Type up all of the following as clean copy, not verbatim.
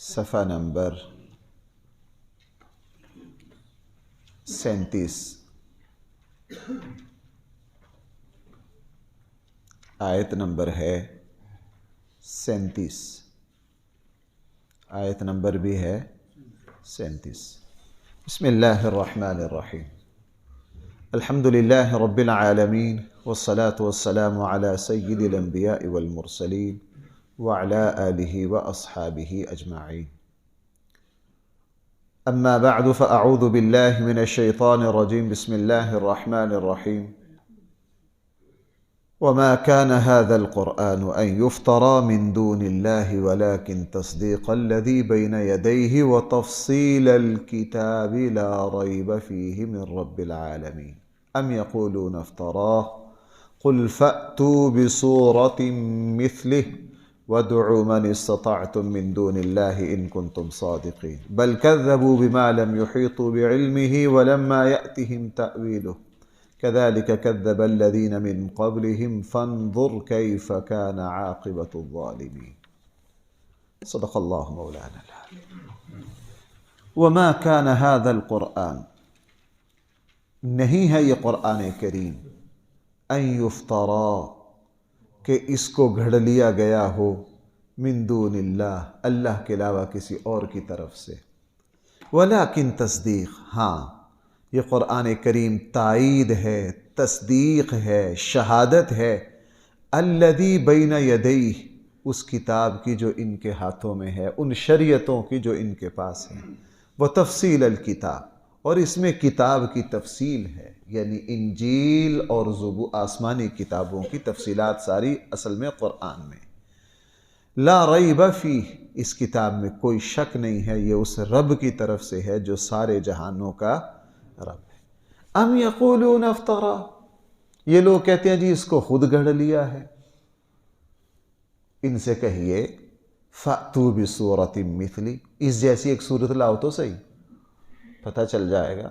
صفحہ نمبر 37، آیت نمبر ہے 37، آیت نمبر بھی ہے 37۔ بسم اللہ الرحمن الرحیم۔ الحمد للہ رب العالمین والصلاة والسلام علی سید الانبیاء والمرسلین وعلی آلہ واصحابہ اجمعین۔ اما بعد فاعوذ باللہ من الشیطان الرجیم۔ بسم اللہ الرحمن الرحیم۔ وما كان هذا القرآن أن يفترى من دون الله ولكن تصديق الذي بين يديه وتفصيل الكتاب لا ريب فيه من رب العالمين أم يقولون افتراه قل فأتوا بسورة مثله وادعوا من استطعتم من دون الله إن كنتم صادقين بل كذبوا بما لم يحيطوا بعلمه ولما يأتهم تأويله كذلك كذب الذين من قبلهم فانظر كيف كان عاقبة الظالمين۔ صدق اللہ مولانا العظیم۔ وما كان هذا القرآن، نہیں ہے یہ قرآن کریم، ان یفترا، کہ اس کو گھڑ لیا گیا ہو، من دون اللہ، اللہ کے علاوہ کسی اور کی طرف سے، ولیکن تصدیق، ہاں یہ قرآن کریم تائید ہے، تصدیق ہے، شہادت ہے، الذی بین یدیہ، اس کتاب کی جو ان کے ہاتھوں میں ہے، ان شریعتوں کی جو ان کے پاس ہے، وہ تفصیل الکتاب، اور اس میں کتاب کی تفصیل ہے، یعنی انجیل اور آسمانی کتابوں کی تفصیلات ساری اصل میں قرآن میں۔ لا ریب فیہ، اس کتاب میں کوئی شک نہیں ہے، یہ اس رب کی طرف سے ہے جو سارے جہانوں کا رب ہے۔ ام یقولون افترا، یہ لوگ کہتے ہیں جی اس کو خود گھڑ لیا ہے۔ ان سے کہیے فأتوا بسورۃ مثلی، اس جیسی ایک سورت لاؤ تو صحیح، پتہ چل جائے گا۔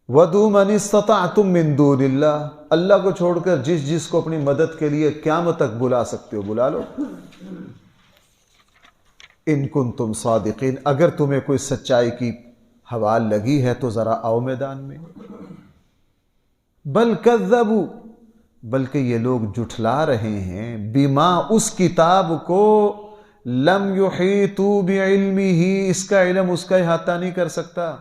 وَدُوا مَنِ اسْتَطَعْتُم مِّن دُونِ اللَّهِ، اللہ کو چھوڑ کر جس جس کو اپنی مدد کے لیے قیامت تک بلا سکتے ہو بلا لو۔ ان کنتم صادقین، اگر تمہیں کوئی سچائی کی ہوا لگی ہے تو ذرا آؤ میدان میں۔ بل کذبوا، بلکہ یہ لوگ جھٹلا رہے ہیں، بما، اس کتاب کو، لم یحیطوا بعلمہ، اس کا علم اس کا احاطہ نہیں کر سکتا۔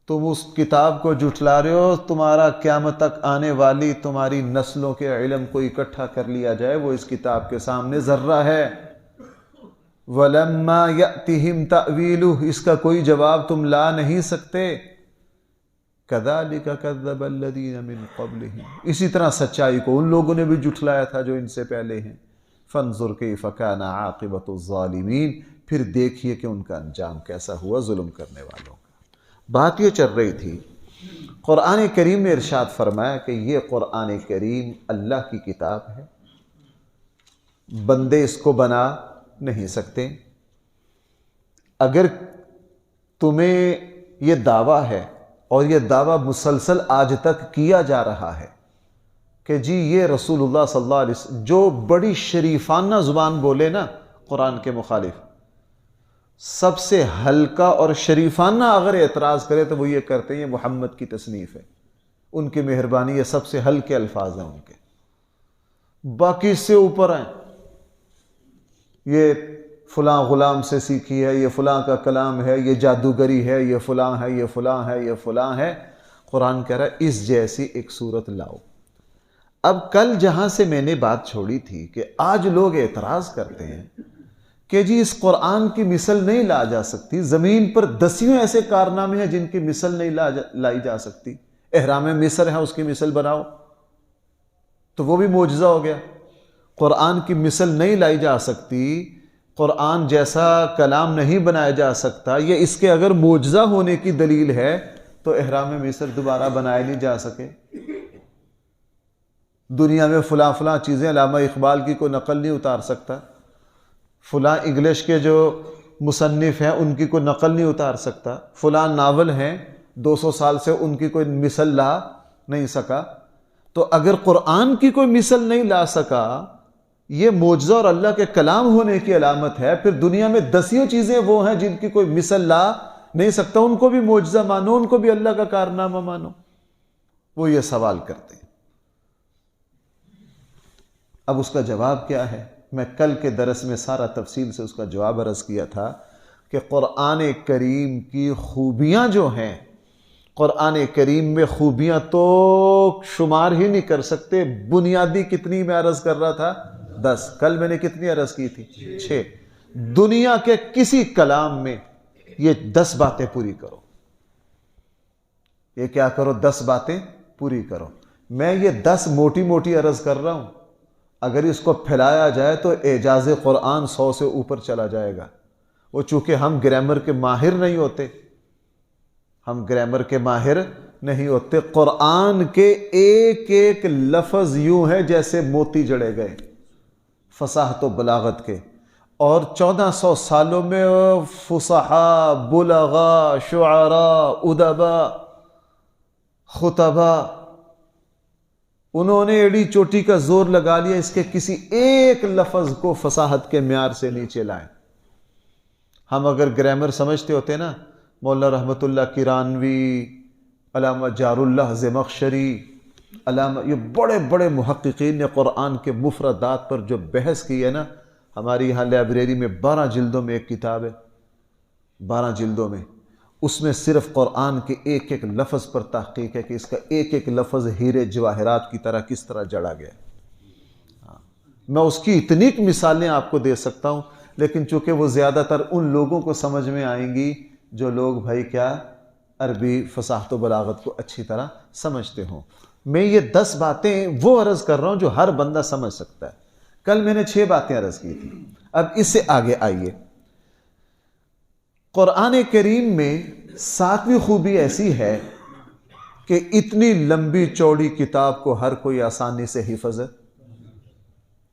تم اس کتاب کو جھٹلا رہے ہو، تمہارا قیامت تک آنے والی تمہاری نسلوں کے علم کو اکٹھا کر لیا جائے، وہ اس کتاب کے سامنے ذرہ ہے۔ وَلَمَّا يَأْتِهِمْ تَأْوِيلُهُ، اس کا کوئی جواب تم لا نہیں سکتے۔ كَذَلِكَ كَذَّبَ الَّذِينَ مِن قَبْلِهِمْ، اسی طرح سچائی کو ان لوگوں نے بھی جھٹلایا تھا جو ان سے پہلے ہیں۔ فَانظُرْ كَيْفَ كَانَ عَاقِبَةُ الظَّالِمِينَ، پھر دیکھیے کہ ان کا انجام کیسا ہوا ظلم کرنے والوں کا۔ بات یہ چل رہی تھی، قرآن کریم نے ارشاد فرمایا کہ یہ قرآن کریم اللہ کی کتاب ہے، بندے اس کو بنا نہیں سکتے۔ اگر تمہیں یہ دعویٰ ہے، اور یہ دعویٰ مسلسل آج تک کیا جا رہا ہے کہ جی یہ رسول اللہ صلی اللہ علیہ وسلم، جو بڑی شریفانہ زبان بولے نا قرآن کے مخالف، سب سے ہلکا اور شریفانہ اگر اعتراض کرے تو وہ یہ کرتے ہیں یہ محمد کی تصنیف ہے، ان کی مہربانی، یہ سب سے ہلکے الفاظ ہیں ان کے، باقی اس سے اوپر ہیں، یہ فلاں غلام سے سیکھی ہے، یہ فلاں کا کلام ہے، یہ جادوگری ہے، یہ فلاں ہے، یہ فلاں ہے، یہ فلاں ہے۔ قرآن کہہ رہا ہے اس جیسی ایک صورت لاؤ۔ اب کل جہاں سے میں نے بات چھوڑی تھی کہ آج لوگ اعتراض کرتے ہیں کہ جی اس قرآن کی مثل نہیں لا جا سکتی، زمین پر دسیوں ایسے کارنامے ہیں جن کی مثل نہیں لائی جا سکتی، احرام مصر ہے اس کی مثل بناؤ تو وہ بھی معجزہ ہو گیا۔ قرآن کی مثل نہیں لائی جا سکتی، قرآن جیسا کلام نہیں بنایا جا سکتا، یہ اس کے اگر معجزہ ہونے کی دلیل ہے تو احرام مصر دوبارہ بنائے نہیں جا سکے۔ دنیا میں فلاں فلاں چیزیں علامہ اقبال کی کوئی نقل نہیں اتار سکتا، فلاں انگلش کے جو مصنف ہیں ان کی کوئی نقل نہیں اتار سکتا، فلاں ناول ہیں 200 سال سے ان کی کوئی مثل لا نہیں سکا۔ تو اگر قرآن کی کوئی مثل نہیں لا سکا یہ معجزہ اور اللہ کے کلام ہونے کی علامت ہے. پھر دنیا میں دسیوں چیزیں وہ ہیں جن کی کوئی مثل لا نہیں سکتا، ان کو بھی معجزہ مانو، ان کو بھی اللہ کا کارنامہ مانو. وہ یہ سوال کرتے ہیں. اب اس کا جواب کیا ہے؟ میں کل کے درس میں سارا تفصیل سے اس کا جواب عرض کیا تھا کہ قرآن کریم کی خوبیاں جو ہیں، قرآن کریم میں خوبیاں تو شمار ہی نہیں کر سکتے. بنیادی کتنی میں عرض کر رہا تھا؟ 10. کل میں نے کتنی عرض کی تھی؟ 6. دنیا کے کسی کلام میں یہ 10 باتیں پوری کرو. یہ کیا کرو؟ 10 باتیں پوری کرو. میں یہ 10 موٹی موٹی عرض کر رہا ہوں، اگر اس کو پھیلایا جائے تو اعجاز قرآن 100 سے اوپر چلا جائے گا. وہ چونکہ ہم گرامر کے ماہر نہیں ہوتے، ہم گرامر کے ماہر نہیں ہوتے. قرآن کے ایک ایک لفظ یوں ہے جیسے موتی جڑے گئے، فصاحت و بلاغت کے. اور 1400 سالوں میں فصحاء، بلغاء، شعراء، ادباء، خطباء، انہوں نے ایڑی چوٹی کا زور لگا لیا، اس کے کسی ایک لفظ کو فصاحت کے معیار سے نیچے لائے. ہم اگر گرامر سمجھتے ہوتے نا، مولانا رحمت اللہ کرانوی، علامہ جار اللہ زمخشری، علامہ، یہ بڑے بڑے محققین نے قرآن کے مفردات پر جو بحث کی ہے نا، ہماری یہاں لائبریری میں 12 جلدوں میں ایک کتاب ہے، 12 جلدوں میں، اس میں صرف قرآن کے ایک ایک لفظ پر تحقیق ہے کہ اس کا ایک ایک لفظ ہیرے جواہرات کی طرح کس طرح جڑا گیا. میں اس کی اتنی مثالیں آپ کو دے سکتا ہوں، لیکن چونکہ وہ زیادہ تر ان لوگوں کو سمجھ میں آئیں گی جو لوگ بھائی کیا عربی فصاحت و بلاغت کو اچھی طرح سمجھتے ہوں. میں یہ 10 باتیں وہ عرض کر رہا ہوں جو ہر بندہ سمجھ سکتا ہے. کل میں نے 6 باتیں عرض کی تھی. اب اس سے آگے آئیے. قرآن کریم میں 7ویں خوبی ایسی ہے کہ اتنی لمبی چوڑی کتاب کو ہر کوئی آسانی سے حفظ ہے.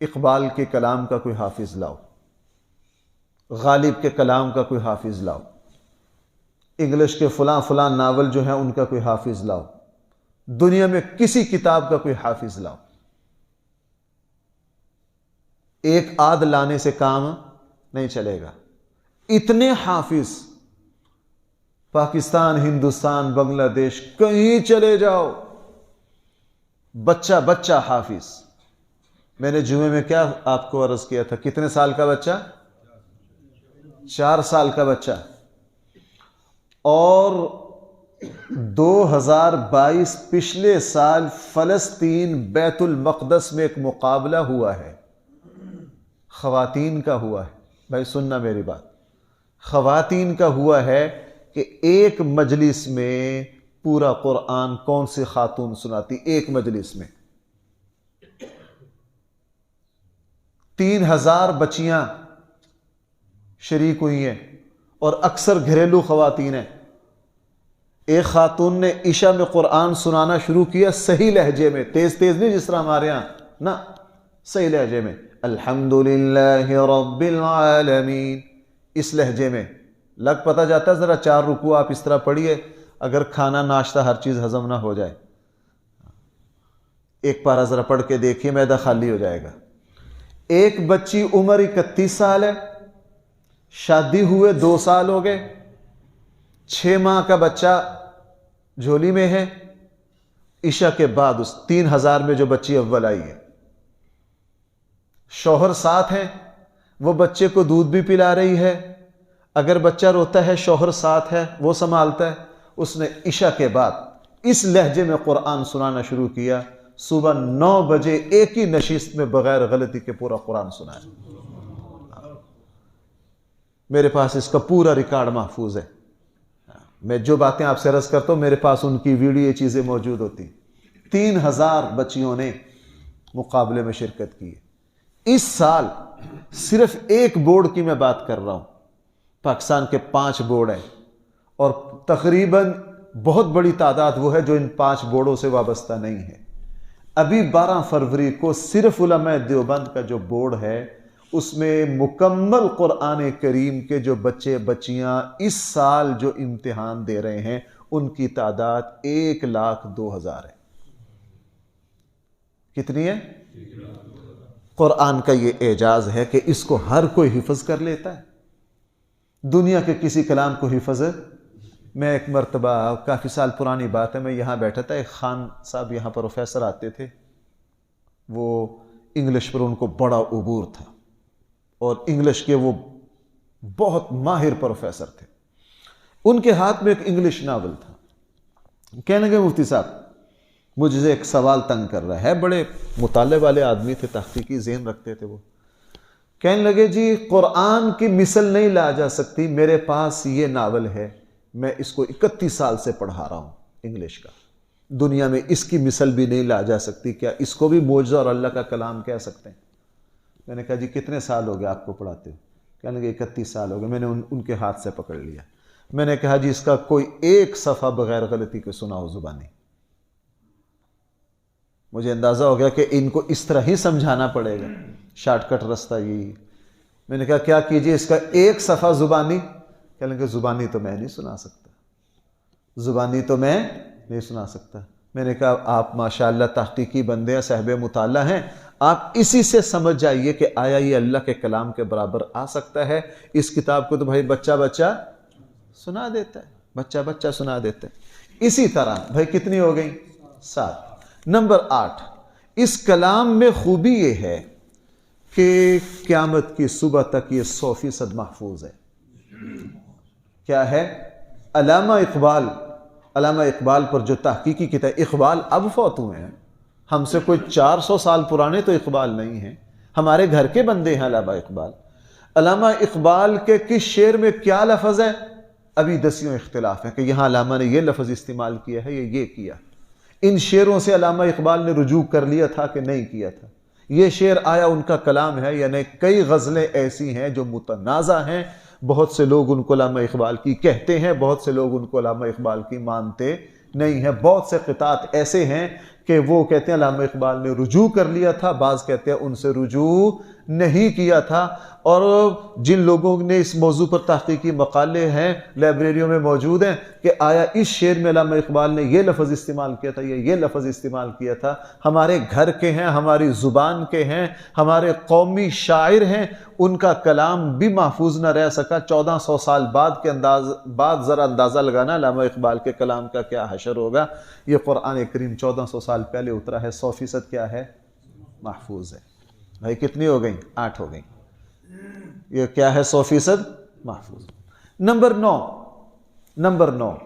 اقبال کے کلام کا کوئی حافظ لاؤ، غالب کے کلام کا کوئی حافظ لاؤ، انگلش کے فلاں فلاں ناول جو ہیں ان کا کوئی حافظ لاؤ، دنیا میں کسی کتاب کا کوئی حافظ لاؤ. ایک آدھ لانے سے کام نہیں چلے گا. اتنے حافظ پاکستان، ہندوستان، بنگلہ دیش، کہیں چلے جاؤ، بچہ بچہ حافظ. میں نے جمعے میں کیا آپ کو عرض کیا تھا؟ کتنے سال کا بچہ؟ 4 سال کا بچہ. اور 2022 پچھلے سال فلسطین بیت المقدس میں ایک مقابلہ ہوا ہے، خواتین کا ہوا ہے. بھائی سننا میری بات، خواتین کا ہوا ہے کہ ایک مجلس میں پورا قرآن کون سی خاتون سناتی؟ ایک مجلس میں 3000 بچیاں شریک ہوئی ہیں اور اکثر گھریلو خواتین ہیں. ایک خاتون نے عشاء میں قرآن سنانا شروع کیا صحیح لہجے میں، تیز تیز نہیں جس طرح ہمارے ہاں، نہ صحیح لہجے میں، الحمدللہ رب العالمین، اس لہجے میں. لگ پتہ جاتا ہے ذرا 4 رکوع آپ اس طرح پڑھیے، اگر کھانا ناشتہ ہر چیز ہضم نہ ہو جائے. ایک پارہ ذرا پڑھ کے دیکھیے، معدہ خالی ہو جائے گا. ایک بچی عمر 31 سال ہے، شادی ہوئے 2 سال ہو گئے، 6 ماہ کا بچہ جھولی میں ہے. عشاء کے بعد اس 3000 میں جو بچی اول آئی ہے، شوہر ساتھ ہیں، وہ بچے کو دودھ بھی پلا رہی ہے. اگر بچہ روتا ہے شوہر ساتھ ہے، وہ سنبھالتا ہے. اس نے عشاء کے بعد اس لہجے میں قرآن سنانا شروع کیا. صبح 9 بجے ایک ہی نشست میں بغیر غلطی کے پورا قرآن سنایا. میرے پاس اس کا پورا ریکارڈ محفوظ ہے. میں جو باتیں آپ سے عرض کرتا ہوں میرے پاس ان کی ویڈیو چیزیں موجود ہوتی. 3000 بچیوں نے مقابلے میں شرکت کی. اس سال صرف ایک بورڈ کی میں بات کر رہا ہوں، پاکستان کے 5 بورڈ ہیں، اور تقریباً بہت بڑی تعداد وہ ہے جو ان 5 بورڈوں سے وابستہ نہیں ہے. ابھی 12 فروری کو صرف علماء دیوبند کا جو بورڈ ہے اس میں مکمل قرآن کریم کے جو بچے بچیاں اس سال جو امتحان دے رہے ہیں ان کی تعداد 1,02,000 ہے. کتنی ہے؟ قرآن کا یہ اعجاز ہے کہ اس کو ہر کوئی حفظ کر لیتا ہے، دنیا کے کسی کلام کو حفظ ہے۔ میں ایک مرتبہ، کافی سال پرانی بات ہے، میں یہاں بیٹھا تھا، ایک خان صاحب یہاں پروفیسر آتے تھے، وہ انگلش پر ان کو بڑا عبور تھا اور انگلش کے وہ بہت ماہر پروفیسر تھے۔ ان کے ہاتھ میں ایک انگلش ناول تھا۔ کہنے لگے مفتی صاحب مجھ سے ایک سوال تنگ کر رہا ہے، بڑے مطالعے والے آدمی تھے، تحقیقی ذہن رکھتے تھے وہ۔ کہنے لگے جی قرآن کی مثل نہیں لا جا سکتی، میرے پاس یہ ناول ہے، میں اس کو 31 سال سے پڑھا رہا ہوں انگلش کا، دنیا میں اس کی مثل بھی نہیں لا جا سکتی، کیا اس کو بھی معجزہ اور اللہ کا کلام کہہ سکتے ہیں؟ میں نے کہا جی کتنے سال ہو گئے آپ کو پڑھاتے ہو؟ کہنے لگے 31 سال ہو گئے۔ میں نے ان کے ہاتھ سے پکڑ لیا، میں نے کہا جی اس کا کوئی ایک صفحہ بغیر غلطی کے سنا ہو زبانی؟ مجھے اندازہ ہو گیا کہ ان کو اس طرح ہی سمجھانا پڑے گا، شارٹ کٹ رستہ یہی۔ میں نے کہا کیا کیجئے اس کا ایک صفحہ زبانی؟ کہنے لگے زبانی تو میں نہیں سنا سکتا، زبانی تو میں نہیں سنا سکتا۔ میں نے کہا آپ ماشاءاللہ تحقیقی بندے ہیں، صاحب مطالعہ ہیں، آپ اسی سے سمجھ جائیے کہ آیا یہ اللہ کے کلام کے برابر آ سکتا ہے؟ اس کتاب کو تو بھائی بچہ بچہ سنا دیتا ہے، بچہ بچہ سنا دیتا ہے۔ اسی طرح بھائی کتنی ہو گئی؟ 7۔ نمبر 8، اس کلام میں خوبی یہ ہے کہ قیامت کی صبح تک یہ 100% محفوظ ہے۔ کیا ہے؟ علامہ اقبال پر جو تحقیقی کتاب، اقبال اب فوت ہوئے ہیں، ہم سے کوئی 400 سال پرانے تو اقبال نہیں ہیں، ہمارے گھر کے بندے ہیں علامہ اقبال۔ علامہ اقبال کے کس شعر میں کیا لفظ ہے؟ ابھی دسیوں اختلاف ہے کہ یہاں علامہ نے یہ لفظ استعمال کیا ہے یا یہ کیا۔ ان شعروں سے علامہ اقبال نے رجوع کر لیا تھا کہ نہیں کیا تھا؟ یہ شعر آیا ان کا کلام ہے یا نہیں؟ کئی غزلیں ایسی ہیں جو متنازع ہیں، بہت سے لوگ ان کو علامہ اقبال کی کہتے ہیں، بہت سے لوگ ان کو علامہ اقبال کی مانتے نہیں ہیں۔ بہت سے قطعات ایسے ہیں کہ وہ کہتے ہیں علامہ اقبال نے رجوع کر لیا تھا، بعض کہتے ہیں ان سے رجوع نہیں کیا تھا۔ اور جن لوگوں نے اس موضوع پر تحقیقی مقالے ہیں، لائبریریوں میں موجود ہیں کہ آیا اس شعر میں علامہ اقبال نے یہ لفظ استعمال کیا تھا یا یہ لفظ استعمال کیا تھا، ہمارے گھر کے ہیں، ہماری زبان کے ہیں، ہمارے قومی شاعر ہیں، ان کا کلام بھی محفوظ نہ رہ سکا۔ 1400 سال بعد ذرا اندازہ لگانا علامہ اقبال کے کلام کا کیا حشر ہوگا۔ یہ قرآن کریم 1400 سال پہلے اترا ہے، 100% کیا ہے؟ محفوظ ہے۔ بھائی کتنی ہو گئیں؟ 8 ہو گئیں۔ یہ کیا ہے؟ 100% محفوظ۔ نمبر 9،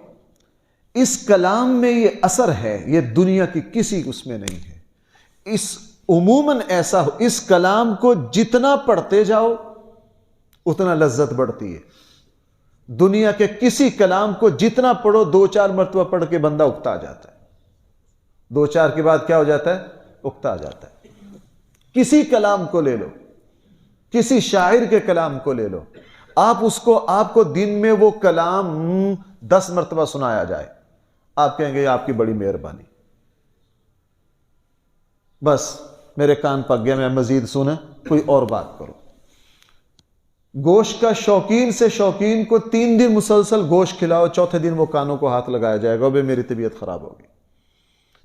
اس کلام میں یہ اثر ہے، یہ دنیا کی کسی اس میں نہیں ہے۔ اس عموماً ایسا ہو، اس کلام کو جتنا پڑھتے جاؤ اتنا لذت بڑھتی ہے۔ دنیا کے کسی کلام کو جتنا پڑھو، 2-4 مرتبہ پڑھ کے بندہ اکتا جاتا ہے، 2-4 کے بعد کیا ہو جاتا ہے؟ اکتا جاتا ہے۔ کسی کلام کو لے لو، کسی شاعر کے کلام کو لے لو، آپ کو دن میں وہ کلام 10 مرتبہ سنایا جائے، آپ کہیں گے یہ آپ کی بڑی مہربانی، بس میرے کان پک گیا، میں مزید سنا، کوئی اور بات کرو۔ گوشت کا شوقین سے شوقین کو 3 دن مسلسل گوشت کھلاؤ، چوتھے دن وہ کانوں کو ہاتھ لگایا جائے گا، بھئی میری طبیعت خراب ہوگی۔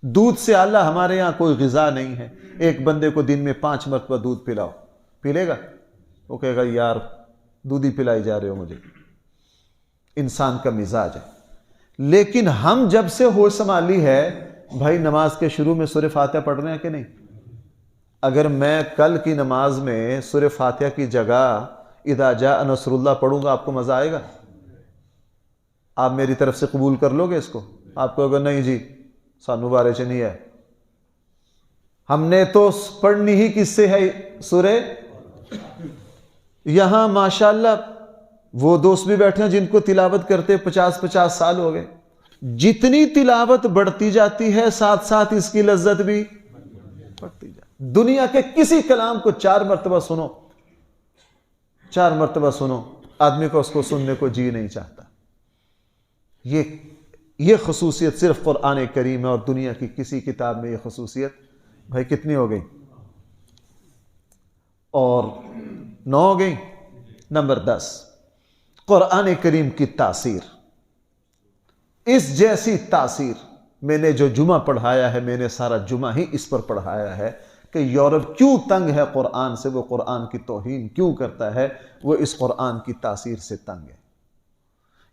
دودھ سے اعلیٰ ہمارے یہاں کوئی غذا نہیں ہے۔ ایک بندے کو دن میں 5 مرتبہ دودھ پلاؤ، پی لے گا؟ وہ کہے گا یار دودھ ہی پلائی جا رہے ہو مجھے۔ انسان کا مزاج ہے۔ لیکن ہم جب سے ہوش سنبھالی ہے، بھائی نماز کے شروع میں سورہ فاتحہ پڑھ رہے ہیں کہ نہیں؟ اگر میں کل کی نماز میں سورہ فاتحہ کی جگہ اذا جاء نصر اللہ پڑھوں گا، آپ کو مزہ آئے گا؟ آپ میری طرف سے قبول کر لو گے اس کو؟ آپ کو اگر نہیں جی سانو بارے چ نہیں ہے، ہم نے تو پڑھنی ہی کس سے ہے سورہ۔ یہاں ماشاءاللہ وہ دوست بھی بیٹھے ہیں جن کو تلاوت کرتے 50 سال ہو گئے۔ جتنی تلاوت بڑھتی جاتی ہے ساتھ ساتھ اس کی لذت بھی بڑھتی جاتی۔ دنیا کے کسی کلام کو 4 مرتبہ سنو، 4 مرتبہ سنو، آدمی کو اس کو سننے کو جی نہیں چاہتا۔ یہ خصوصیت صرف قرآن کریم ہے، اور دنیا کی کسی کتاب میں یہ خصوصیت۔ بھائی کتنی ہو گئی؟ اور 9 ہو گئی۔ نمبر 10، قرآن کریم کی تاثیر۔ اس جیسی تاثیر میں نے جو جمعہ پڑھایا ہے، میں نے سارا جمعہ ہی اس پر پڑھایا ہے کہ یورپ کیوں تنگ ہے قرآن سے، وہ قرآن کی توہین کیوں کرتا ہے، وہ اس قرآن کی تاثیر سے تنگ ہے۔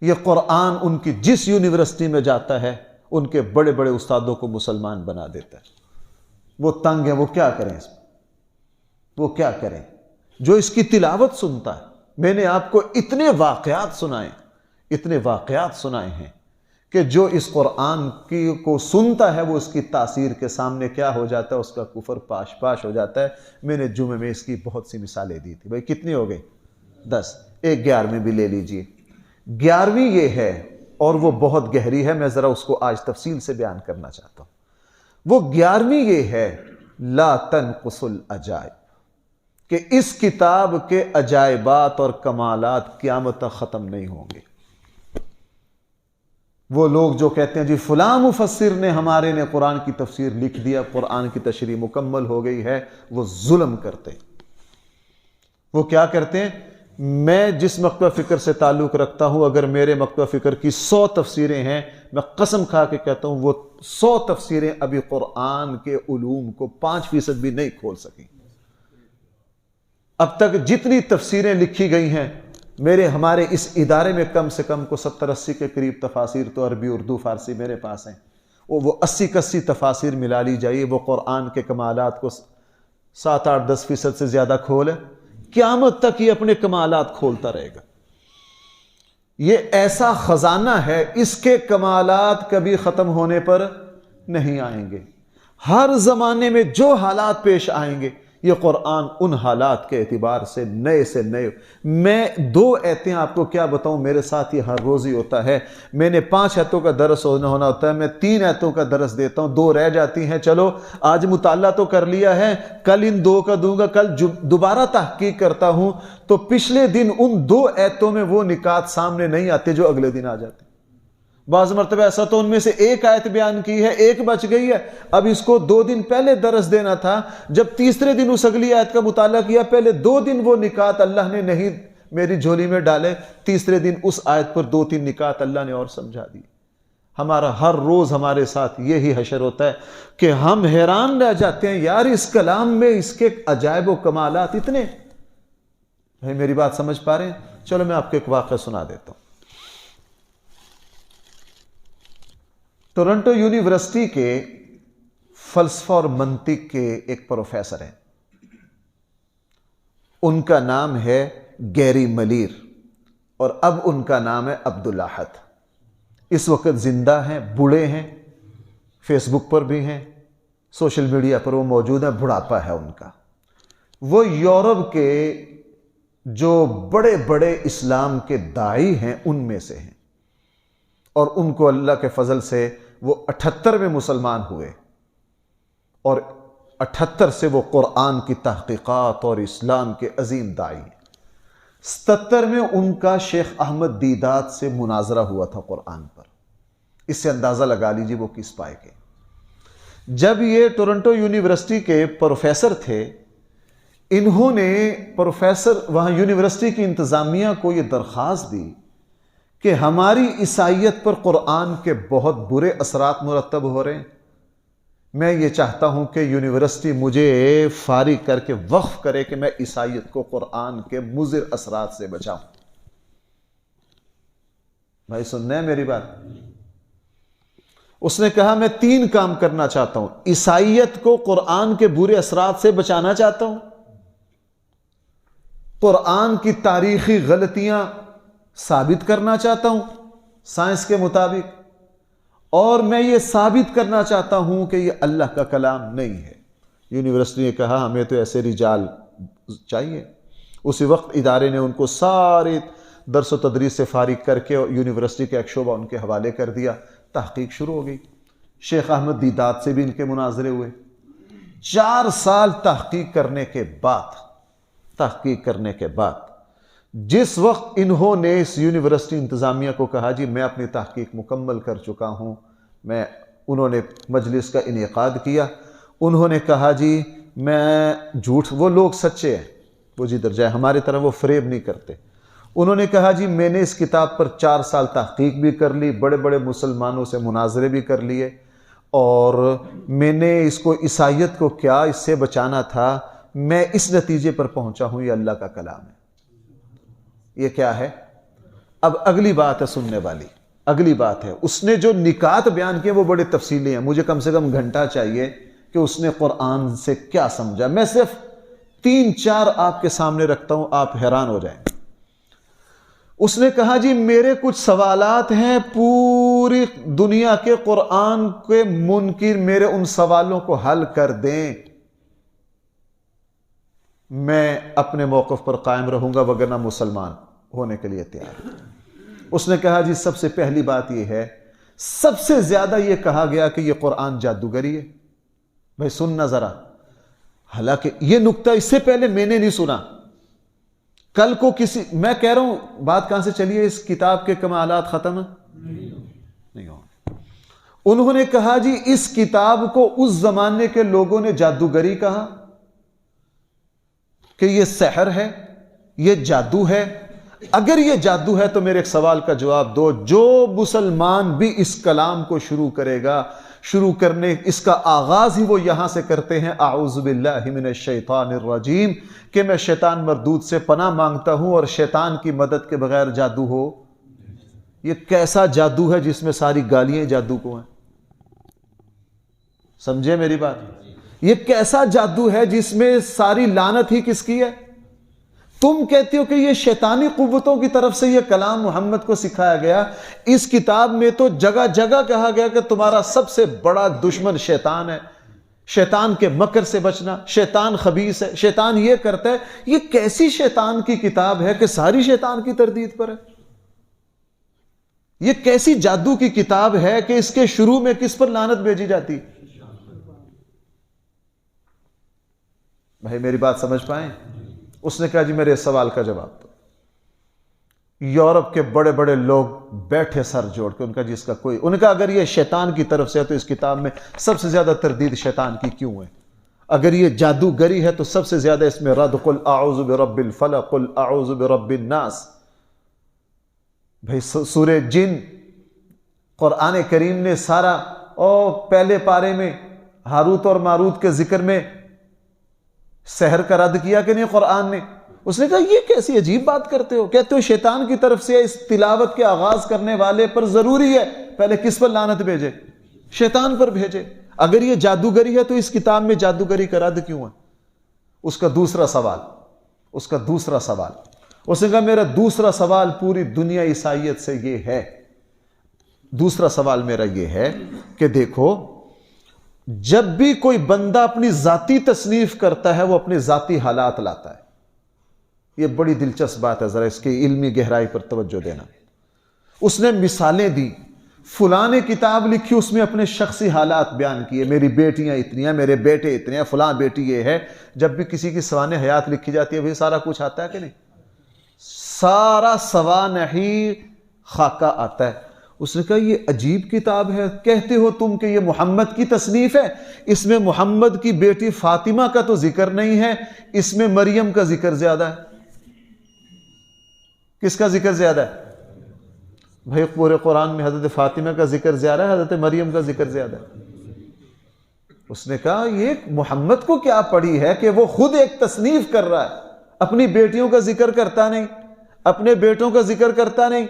یہ قرآن ان کی جس یونیورسٹی میں جاتا ہے ان کے بڑے بڑے استادوں کو مسلمان بنا دیتا ہے۔ وہ تنگ ہے، وہ کیا کریں اس میں، وہ کیا کریں؟ جو اس کی تلاوت سنتا ہے، میں نے آپ کو اتنے واقعات سنائے ہیں کہ جو اس قرآن کو سنتا ہے وہ اس کی تاثیر کے سامنے کیا ہو جاتا ہے، اس کا کفر پاش پاش ہو جاتا ہے۔ میں نے جمعے میں اس کی بہت سی مثالیں دی تھی۔ بھائی کتنی ہو گئی؟ 10۔ ایک 11ویں بھی لے لیجئے۔ 11ویں یہ ہے اور وہ بہت گہری ہے، میں ذرا اس کو آج تفصیل سے بیان کرنا چاہتا ہوں۔ وہ 11ویں یہ ہے، لا تنقص العجائب، کہ اس کتاب کے عجائبات اور کمالات قیامت تک ختم نہیں ہوں گے۔ وہ لوگ جو کہتے ہیں جی فلاں مفسر نے ہمارے نے قرآن کی تفسیر لکھ دیا، قرآن کی تشریح مکمل ہو گئی ہے، وہ ظلم کرتے ہیں۔ وہ کیا کرتے ہیں؟ میں جس مکتبہ فکر سے تعلق رکھتا ہوں، اگر میرے مکتبہ فکر کی 100 تفسیریں ہیں، میں قسم کھا کے کہتا ہوں وہ 100 تفسیریں ابھی قرآن کے علوم کو 5% بھی نہیں کھول سکیں۔ اب تک جتنی تفسیریں لکھی گئی ہیں ہمارے اس ادارے میں کم سے کم کو 70-80 کے قریب تفاسیر تو عربی، اردو، فارسی میرے پاس ہیں۔ وہ 80 تفاسیر ملا لی جائیے، وہ قرآن کے کمالات کو 7-8-10% سے زیادہ کھول ہے۔ قیامت تک یہ اپنے کمالات کھولتا رہے گا۔ یہ ایسا خزانہ ہے، اس کے کمالات کبھی ختم ہونے پر نہیں آئیں گے۔ ہر زمانے میں جو حالات پیش آئیں گے، یہ قرآن ان حالات کے اعتبار سے نئے سے نئے۔ میں 2 آیتیں آپ کو کیا بتاؤں، میرے ساتھ یہ ہر روز ہی ہوتا ہے۔ میں نے 5 آیتوں کا درس ہونا ہوتا ہے، میں 3 آیتوں کا درس دیتا ہوں، 2 رہ جاتی ہیں۔ چلو آج مطالعہ تو کر لیا ہے، کل ان 2 کا دوں گا، کل دوبارہ تحقیق کرتا ہوں تو پچھلے دن ان 2 آیتوں میں وہ نکات سامنے نہیں آتے جو اگلے دن آ جاتے۔ بعض مرتبہ ایسا تو ان میں سے 1 آیت بیان کی ہے، 1 بچ گئی ہے، اب اس کو 2 دن پہلے درس دینا تھا، جب تیسرے دن اس اگلی آیت کا مطالعہ کیا، پہلے 2 دن وہ نکات اللہ نے نہیں میری جھولی میں ڈالے، تیسرے دن اس آیت پر 2-3 نکات اللہ نے اور سمجھا دی۔ ہمارا ہر روز ہمارے ساتھ یہی حشر ہوتا ہے کہ ہم حیران رہ جاتے ہیں، یار اس کلام میں اس کے عجائب و کمالات اتنے۔ بھائی میری بات سمجھ پا رہے ہیں؟ چلو میں آپ کو ایک واقعہ سنا دیتا ہوں۔ ٹورنٹو یونیورسٹی کے فلسفہ اور منطق کے ایک پروفیسر ہیں، ان کا نام ہے گیری ملیر، اور اب ان کا نام ہے عبدالاحد۔ اس وقت زندہ ہیں، بوڑھے ہیں، فیس بک پر بھی ہیں، سوشل میڈیا پر وہ موجود ہیں، بڑھاپا ہے ان کا۔ وہ یورپ کے جو بڑے بڑے اسلام کے داعی ہیں ان میں سے ہیں، اور ان کو اللہ کے فضل سے وہ 78 میں مسلمان ہوئے، اور 78 سے وہ قرآن کی تحقیقات اور اسلام کے عظیم داعی ہیں۔ 77 میں ان کا شیخ احمد دیدات سے مناظرہ ہوا تھا قرآن پر۔ اس سے اندازہ لگا لیجیے وہ کس پائے کے۔ جب یہ ٹورنٹو یونیورسٹی کے پروفیسر تھے، انہوں نے وہاں یونیورسٹی کی انتظامیہ کو یہ درخواست دی کہ ہماری عیسائیت پر قرآن کے بہت برے اثرات مرتب ہو رہے ہیں، میں یہ چاہتا ہوں کہ یونیورسٹی مجھے فارغ کر کے وقف کرے کہ میں عیسائیت کو قرآن کے مضر اثرات سے بچاؤں۔ بھائی سننا ہے میری بات؟ اس نے کہا میں 3 کام کرنا چاہتا ہوں، عیسائیت کو قرآن کے برے اثرات سے بچانا چاہتا ہوں، قرآن کی تاریخی غلطیاں ثابت کرنا چاہتا ہوں سائنس کے مطابق، اور میں یہ ثابت کرنا چاہتا ہوں کہ یہ اللہ کا کلام نہیں ہے۔ یونیورسٹی نے کہا ہمیں تو ایسے رجال چاہیے۔ اسی وقت ادارے نے ان کو سارے درس و تدریس سے فارغ کر کے یونیورسٹی کا ایک شعبہ ان کے حوالے کر دیا، تحقیق شروع ہو گئی۔ شیخ احمد دیدات سے بھی ان کے مناظرے ہوئے۔ 4 سال تحقیق کرنے کے بعد جس وقت انہوں نے اس یونیورسٹی انتظامیہ کو کہا جی میں اپنی تحقیق مکمل کر چکا ہوں، انہوں نے مجلس کا انعقاد کیا، انہوں نے کہا جی میں جھوٹ، وہ لوگ سچے ہیں، وہ جدھر جائے ہماری طرح وہ فریب نہیں کرتے۔ انہوں نے کہا جی میں نے اس کتاب پر 4 سال تحقیق بھی کر لی، بڑے بڑے مسلمانوں سے مناظرے بھی کر لیے، اور میں نے اس کو عیسائیت کو کیا اس سے بچانا تھا، میں اس نتیجے پر پہنچا ہوں یہ اللہ کا کلام ہے۔ یہ کیا ہے؟ اب اگلی بات ہے سننے والی، اگلی بات ہے اس نے جو نکات بیان کیے وہ بڑے تفصیلی ہیں، مجھے کم سے کم گھنٹہ چاہیے کہ اس نے قرآن سے کیا سمجھا۔ میں صرف 3-4 آپ کے سامنے رکھتا ہوں، آپ حیران ہو جائیں۔ اس نے کہا جی میرے کچھ سوالات ہیں، پوری دنیا کے قرآن کے منکر میرے ان سوالوں کو حل کر دیں، میں اپنے موقف پر قائم رہوں گا، وگرنہ مسلمان ہونے کے لیے تیار ہوں۔ اس نے کہا جی سب سے پہلی بات یہ ہے، سب سے زیادہ یہ کہا گیا کہ یہ قرآن جادوگری ہے۔ بھائی سننا ذرا، حالانکہ یہ نکتہ اس سے پہلے میں نے نہیں سنا۔ کل کو کسی، میں کہہ رہا ہوں بات کہاں سے چلی ہے، اس کتاب کے کمالات ختم نہیں ہو۔ انہوں نے کہا جی اس کتاب کو اس زمانے کے لوگوں نے جادوگری کہا کہ یہ سحر ہے، یہ جادو ہے۔ اگر یہ جادو ہے تو میرے ایک سوال کا جواب دو، جو مسلمان بھی اس کلام کو شروع کرے گا، شروع کرنے اس کا آغاز ہی وہ یہاں سے کرتے ہیں، اعوذ باللہ من الشیطان الرجیم، کہ میں شیطان مردود سے پناہ مانگتا ہوں اور شیطان کی مدد کے بغیر جادو ہو۔ یہ کیسا جادو ہے جس میں ساری گالیاں جادو کو ہیں؟ سمجھے میری بات؟ یہ کیسا جادو ہے جس میں ساری لعنت ہی کس کی ہے؟ تم کہتے ہو کہ یہ شیطانی قوتوں کی طرف سے یہ کلام محمد کو سکھایا گیا۔ اس کتاب میں تو جگہ جگہ کہا گیا کہ تمہارا سب سے بڑا دشمن شیطان ہے، شیطان کے مکر سے بچنا، شیطان خبیث ہے، شیطان یہ کرتا ہے۔ یہ کیسی شیطان کی کتاب ہے کہ ساری شیطان کی تردید پر ہے؟ یہ کیسی جادو کی کتاب ہے کہ اس کے شروع میں کس پر لعنت بھیجی جاتی؟ بھائی میری بات سمجھ پائیں؟ اس نے کہا جی میرے سوال کا جواب دو۔ یورپ کے بڑے بڑے لوگ بیٹھے سر جوڑ کے، ان کا جس کا کوئی، ان کا اگر یہ شیطان کی طرف سے ہے تو اس کتاب میں سب سے زیادہ تردید شیطان کی کیوں ہے؟ اگر یہ جادوگری ہے تو سب سے زیادہ اس میں رد، قل اعوذ برب الفلق، قل اعوذ برب الناس۔ بھائی سورہ جن، قرآن کریم نے سارا پہلے پارے میں ہاروت اور ماروت کے ذکر میں سحر کا رد کیا کہ نہیں قرآن نے؟ اس نے کہا یہ کیسی عجیب بات کرتے ہو، کہتے ہو شیطان کی طرف سے اس تلاوت کے آغاز کرنے والے پر ضروری ہے پہلے کس پر لعنت بھیجے؟ شیطان پر بھیجے۔ اگر یہ جادوگری ہے تو اس کتاب میں جادوگری کا رد کیوں ہے؟ اس کا دوسرا سوال، اس نے کہا میرا دوسرا سوال پوری دنیا عیسائیت سے یہ ہے، دوسرا سوال میرا یہ ہے کہ دیکھو جب بھی کوئی بندہ اپنی ذاتی تصنیف کرتا ہے وہ اپنے ذاتی حالات لاتا ہے۔ یہ بڑی دلچسپ بات ہے، ذرا اس کی علمی گہرائی پر توجہ دینا۔ اس نے مثالیں دی، فلاں نے کتاب لکھی اس میں اپنے شخصی حالات بیان کیے، میری بیٹیاں اتنی ہیں، میرے بیٹے اتنے ہیں، فلاں بیٹی یہ ہے۔ جب بھی کسی کی سوانح حیات لکھی جاتی ہے وہی سارا کچھ آتا ہے کہ نہیں؟ سارا سوانحی خاکہ آتا ہے۔ اس نے کہا یہ عجیب کتاب ہے، کہتے ہو تم کہ یہ محمد کی تصنیف ہے، اس میں محمد کی بیٹی فاطمہ کا تو ذکر نہیں ہے، اس میں مریم کا ذکر زیادہ ہے۔ کس کا ذکر زیادہ ہے؟ بھائی پورے قرآن میں حضرت فاطمہ کا ذکر زیادہ ہے، حضرت مریم کا ذکر زیادہ ہے۔ اس نے کہا یہ محمد کو کیا پڑی ہے کہ وہ خود ایک تصنیف کر رہا ہے، اپنی بیٹیوں کا ذکر کرتا نہیں، اپنے بیٹوں کا ذکر کرتا نہیں،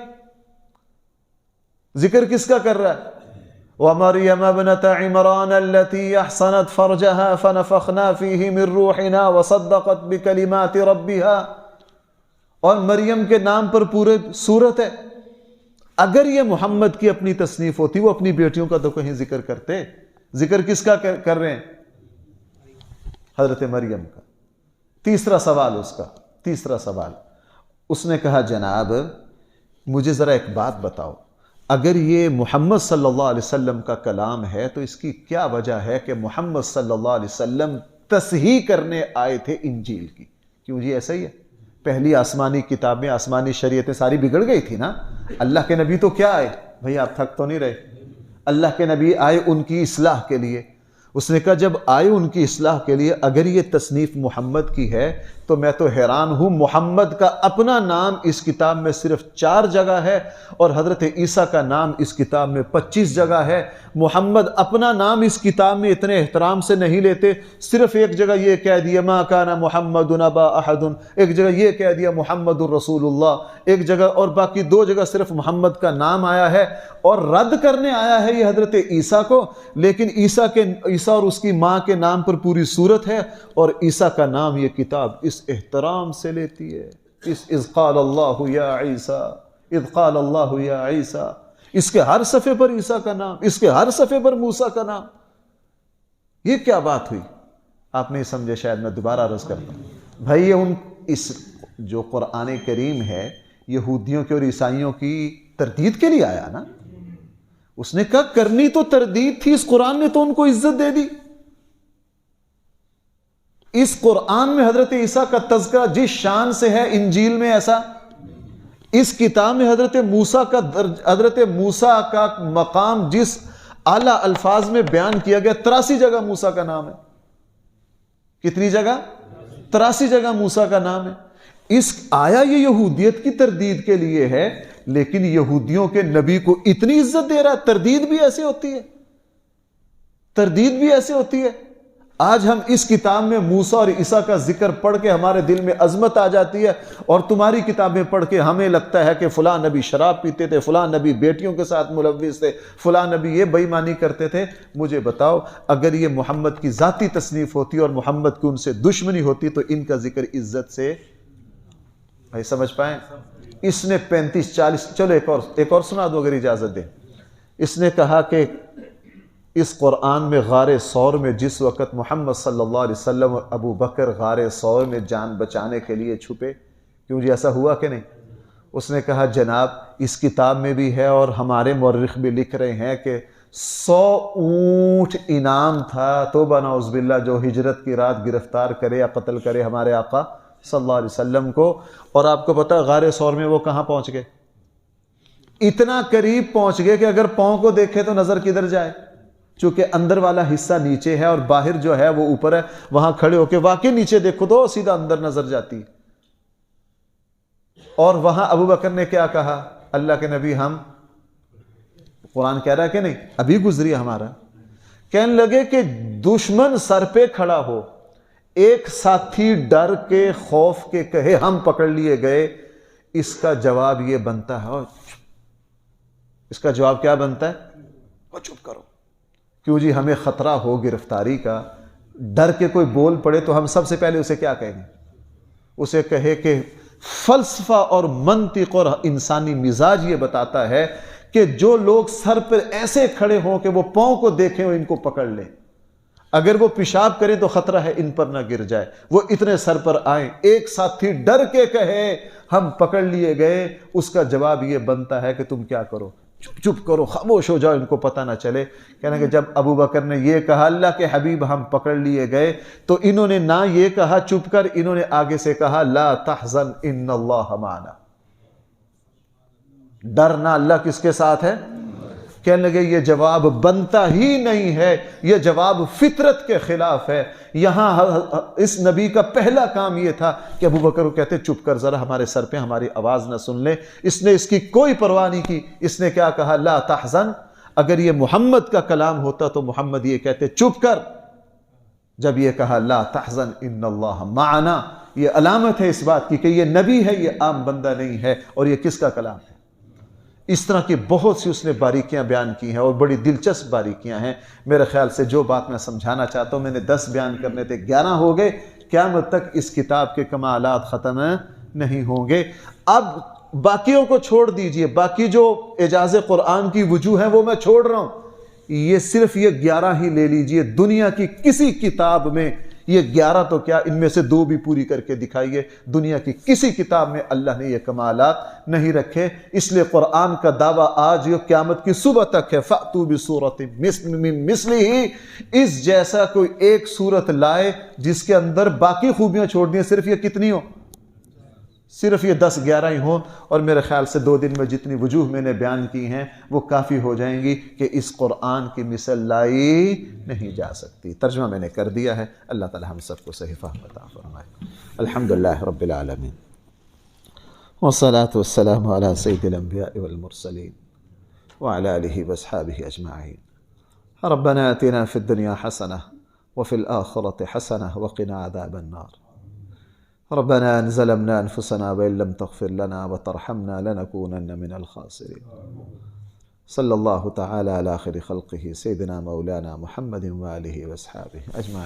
ذکر کس کا کر رہا ہے؟ وَمَرْيَمَ ابْنَتَ عِمْرَانَ الَّتِي أَحْصَنَتْ فَرْجَهَا فَنَفَخْنَا فِيهِ مِنْ رُوحِنَا وَصَدَّقَتْ بِكَلِمَاتِ رَبِّهَا۔ اور مریم کے نام پر پورے سورت ہے۔ اگر یہ محمد کی اپنی تصنیف ہوتی وہ اپنی بیٹیوں کا تو کہیں ذکر کرتے، ذکر کس کا کر رہے ہیں؟ حضرت مریم کا۔ تیسرا سوال اس نے کہا جناب مجھے ذرا ایک بات بتاؤ، اگر یہ محمد صلی اللہ علیہ وسلم کا کلام ہے تو اس کی کیا وجہ ہے کہ محمد صلی اللہ علیہ وسلم تصحیح کرنے آئے تھے انجیل کی؟ کیوں جی ایسا ہی ہے؟ پہلی آسمانی کتابیں، آسمانی شریعتیں ساری بگڑ گئی تھی نا۔ اللہ کے نبی تو کیا آئے؟ بھئی آپ تھک تو نہیں رہے؟ اللہ کے نبی آئے ان کی اصلاح کے لیے۔ اس نے کہا جب آئے ان کی اصلاح کے لیے، اگر یہ تصنیف محمد کی ہے تو میں تو حیران ہوں، محمد کا اپنا نام اس کتاب میں صرف 4 جگہ ہے اور حضرت عیسیٰ کا نام اس کتاب میں 25 جگہ ہے۔ محمد اپنا نام اس کتاب میں اتنے احترام سے نہیں لیتے، صرف ایک جگہ یہ کہہ دیا ما کان محمد ابا احد، ایک جگہ یہ کہہ دیا محمد الرسول اللہ، ایک جگہ، اور باقی 2 جگہ صرف محمد کا نام آیا ہے اور رد کرنے آیا ہے یہ حضرت عیسیٰ کو، لیکن عیسیٰ اور اس کی ماں کے نام پر پوری سورت ہے، اور عیسیٰ کا نام یہ کتاب اس احترام سے لیتی ہے۔ اذ قال اللہ یا عیسیٰ، اذ قال اللہ یا عیسیٰ، اس کے ہر صفحے پر عیسیٰ کا نام، اس کے ہر صفحے پر موسیٰ کا نام۔ یہ کیا بات ہوئی؟ آپ نہیں سمجھے شاید، میں دوبارہ عرض کرتا ہوں بھائی، یہ اس جو قرآن کریم ہے یہودیوں کے اور عیسائیوں کی تردید کے لیے آیا نا۔ اس نے کہا کرنی تو تردید تھی، اس قرآن نے تو ان کو عزت دے دی۔ اس قرآن میں حضرت عیسیٰ کا تذکرہ جس شان سے ہے انجیل میں ایسا، اس کتاب میں حضرت موسیٰ کا مقام جس اعلیٰ الفاظ میں بیان کیا گیا، 83 جگہ موسیٰ کا نام ہے۔ کتنی جگہ؟ 83 جگہ موسیٰ کا نام ہے۔ آیا یہ یہودیت کی تردید کے لیے ہے، لیکن یہودیوں کے نبی کو اتنی عزت دے رہا ہے۔ تردید بھی ایسے ہوتی ہے، تردید بھی ایسے ہوتی ہے۔ آج ہم اس کتاب میں موسیٰ اور عیسیٰ کا ذکر پڑھ کے ہمارے دل میں عظمت آ جاتی ہے، اور تمہاری کتابیں پڑھ کے ہمیں لگتا ہے کہ فلاں نبی شراب پیتے تھے، فلاں نبی بیٹیوں کے ساتھ ملوث تھے، فلاں نبی یہ بے ایمانی کرتے تھے۔ مجھے بتاؤ، اگر یہ محمد کی ذاتی تصنیف ہوتی اور محمد کی ان سے دشمنی ہوتی تو ان کا ذکر عزت سے، بھائی سمجھ پائیں؟ اس نے 35-40، چلو ایک اور سنا دو اگر اجازت دیں۔ اس نے کہا کہ اس قرآن میں غار ثور میں جس وقت محمد صلی اللہ علیہ وسلم اور ابو بکر غار ثور میں جان بچانے کے لیے چھپے، کیوں جی ایسا ہوا کہ نہیں؟ اس نے کہا جناب اس کتاب میں بھی ہے اور ہمارے مورخ بھی لکھ رہے ہیں کہ 100 اونٹ انعام تھا، توبہ نعوذ باللہ، جو ہجرت کی رات گرفتار کرے یا قتل کرے ہمارے آقا صلی اللہ علیہ وسلم کو۔ اور آپ کو پتہ غار ثور میں وہ کہاں پہنچ گئے؟ اتنا قریب پہنچ گئے کہ اگر پاؤں کو دیکھے تو نظر کدھر جائے، چونکہ اندر والا حصہ نیچے ہے اور باہر جو ہے وہ اوپر ہے۔ وہاں کھڑے ہو کے واقعی نیچے دیکھو تو سیدھا اندر نظر جاتی ہے۔ اور وہاں ابو بکر نے کیا کہا؟ اللہ کے نبی، ہم، قرآن کہہ رہا ہے کہ نہیں، ابھی گزری ہمارا، کہنے لگے کہ دشمن سر پہ کھڑا ہو، ایک ساتھی ڈر کے خوف کے کہے ہم پکڑ لیے گئے، اس کا جواب یہ بنتا ہے، اس کا جواب کیا بنتا ہے؟ وہ چپ کرو، کیوں جی ہمیں خطرہ ہو گرفتاری کا، ڈر کے کوئی بول پڑے تو ہم سب سے پہلے اسے کیا کہیں گے؟ اسے کہے کہ فلسفہ اور منطق اور انسانی مزاج یہ بتاتا ہے کہ جو لوگ سر پر ایسے کھڑے ہوں کہ وہ پاؤں کو دیکھیں اور ان کو پکڑ لیں، اگر وہ پیشاب کریں تو خطرہ ہے ان پر نہ گر جائے، وہ اتنے سر پر آئیں، ایک ساتھی ڈر کے کہے ہم پکڑ لیے گئے، اس کا جواب یہ بنتا ہے کہ تم کیا کرو؟ چپ کرو، خاموش ہو جاؤ، ان کو پتہ نہ چلے۔ کہنا کہ جب ابو بکر نے یہ کہا اللہ کے حبیب ہم پکڑ لیے گئے، تو انہوں نے نہ یہ کہا چپ کر، انہوں نے آگے سے کہا لا تحزن ان اللہ معنا، ڈرنا اللہ کس کے ساتھ ہے؟ کہنے لگے یہ جواب بنتا ہی نہیں ہے، یہ جواب فطرت کے خلاف ہے۔ یہاں اس نبی کا پہلا کام یہ تھا کہ ابو بکر کو کہتے چپ کر، ذرا ہمارے سر پہ ہماری آواز نہ سن لے۔ اس نے اس کی کوئی پرواہ نہیں کی، اس نے کیا کہا؟ لا تحزن۔ اگر یہ محمد کا کلام ہوتا تو محمد یہ کہتے چپ کر۔ جب یہ کہا لا تحزن ان اللہ معنا، یہ علامت ہے اس بات کی کہ یہ نبی ہے، یہ عام بندہ نہیں ہے، اور یہ کس کا کلام ہے۔ اس طرح کی بہت سی اس نے باریکیاں بیان کی ہیں اور بڑی دلچسپ باریکیاں ہیں۔ میرے خیال سے جو بات میں سمجھانا چاہتا ہوں، میں نے 10 بیان کرنے تھے، 11 ہو گئے، قیامت تک اس کتاب کے کمالات ختم نہیں ہوں گے۔ اب باقیوں کو چھوڑ دیجئے، باقی جو اعجاز قرآن کی وجوہ ہیں وہ میں چھوڑ رہا ہوں، یہ صرف یہ 11 ہی لے لیجئے۔ دنیا کی کسی کتاب میں یہ 11 تو کیا، ان میں سے 2 بھی پوری کر کے دکھائیے، دنیا کی کسی کتاب میں اللہ نے یہ کمالات نہیں رکھے۔ اس لیے قرآن کا دعویٰ آج یہ قیامت کی صبح تک ہے، فَأْتُوا بِسُورَةٍ مِّن مِّثْلِهِ، اس جیسا کوئی ایک سورت لائے جس کے اندر باقی خوبیاں چھوڑ دیں، صرف یہ کتنی ہو؟ صرف یہ 10-11 ہی ہوں، اور میرے خیال سے 2 دن میں جتنی وجوہ میں نے بیان کی ہیں وہ کافی ہو جائیں گی کہ اس قرآن کی مثل لائی نہیں جا سکتی۔ ترجمہ میں نے کر دیا ہے۔ اللہ تعالی ہم سب کو صحیح فہم عطا فرمائے۔ الحمدللہ رب العالمین، والصلاة والسلام على سید الانبیاء والمرسلین وعلى آلہ واصحابہ اجمعین۔ ربنا آتنا فی الدنیا حسنہ وفی الآخرة حسنہ وقنا عذاب النار۔ ربنا ظلمنا أنفسنا وإن لم تغفر لنا وترحمنا لنكونن من الخاسرين۔ صلى الله تعالى على خير خلقه سيدنا مولانا محمد وآله وأصحابه أجمعين۔